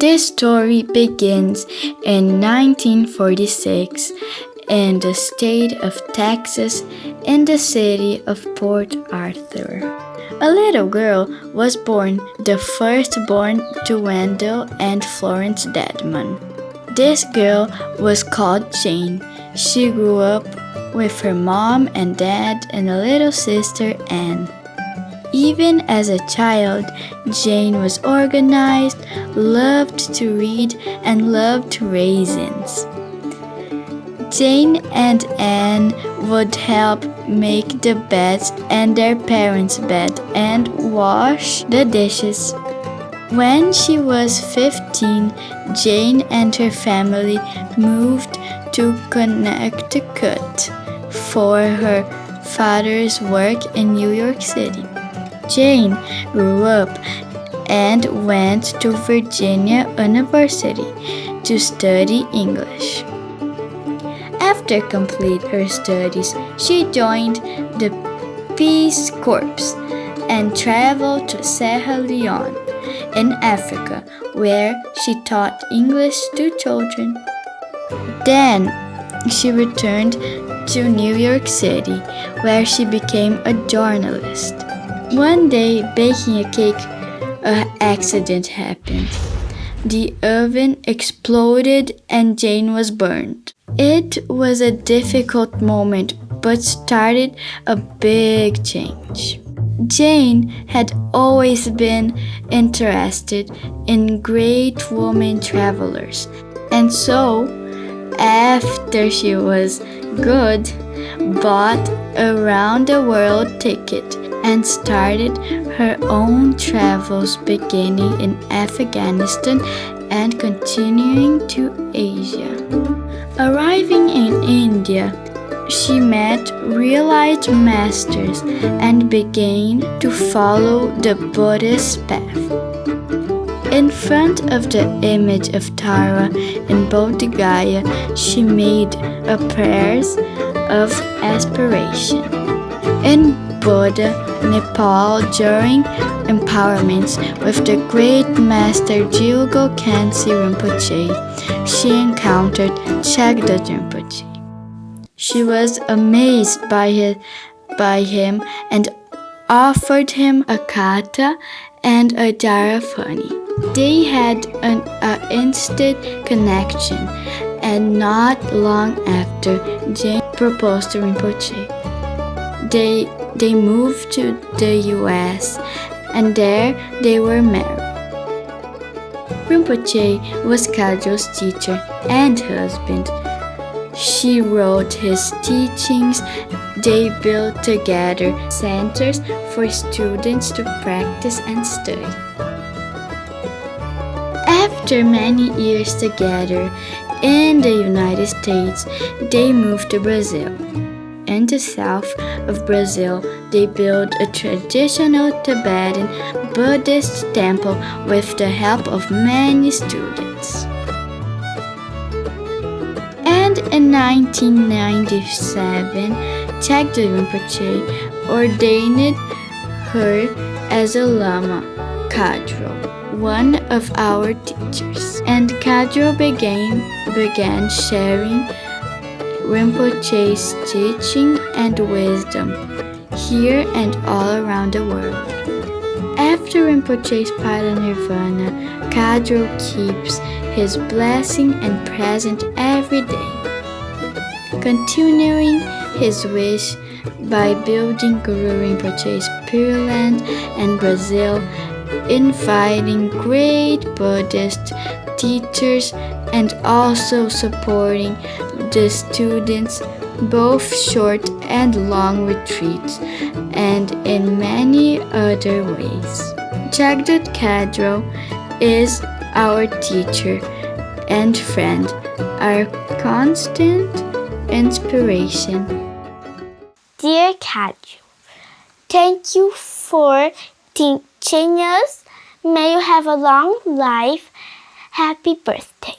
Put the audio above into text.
This story begins in 1946 in the state of Texas in the city of Port Arthur. A little girl was born, the firstborn to Wendell and Florence Dedman. This girl was called Jane. She grew up with her mom and dad and a little sister, Anne. Even as a child, Jane was organized, loved to read, and loved raisins. Jane and Anne would help make the beds and their parents' bed and wash the dishes. When she was 15, Jane and her family moved to Connecticut for her father's work in New York City. Jane grew up and went to Virginia University to study English. After completing her studies, she joined the Peace Corps and traveled to Sierra Leone in Africa, where she taught English to children. Then she returned to New York City, where she became a journalist. One day, baking a cake, an accident happened. The oven exploded and Jane was burned. It was a difficult moment, but started a big change. Jane had always been interested in great women travelers, and so, after she was good, bought a round-the-world ticket and started her own travels beginning in Afghanistan and continuing to Asia. Arriving in India, she met realized masters and began to follow the Buddhist path. In front of the image of Tara in Bodh Gaya, she made a prayers of aspiration. In Buddha, Nepal, during empowerments with the great master Jilgo Khyentse Rinpoche, she encountered Chagdud Rinpoche. She was amazed by him and offered him a kata and a darafani. They had an instant connection, and not long after, Jane proposed to Rinpoche. They moved to the US, and there they were married. Rinpoche was Khadro's teacher and husband. She wrote his teachings. They built together centers for students to practice and study. After many years together in the United States, they moved to Brazil. In the south of Brazil, they built a traditional Tibetan Buddhist temple with the help of many students. And in 1997, Chagdud Rinpoche ordained her as a Lama, Khadro, one of our teachers. And Khadro began sharing Rinpoche's teaching and wisdom here and all around the world. After Rinpoche's paranirvana, Khadro keeps his blessing and present every day, continuing his wish by building Guru Rinpoche's Pure Land in Brazil, inviting great Buddhist teachers, and also supporting the students, both short and long retreats, and in many other ways. Chagdud Khadro is our teacher and friend, our constant inspiration. Dear Khadro, thank you for teaching us. May you have a long life. Happy birthday.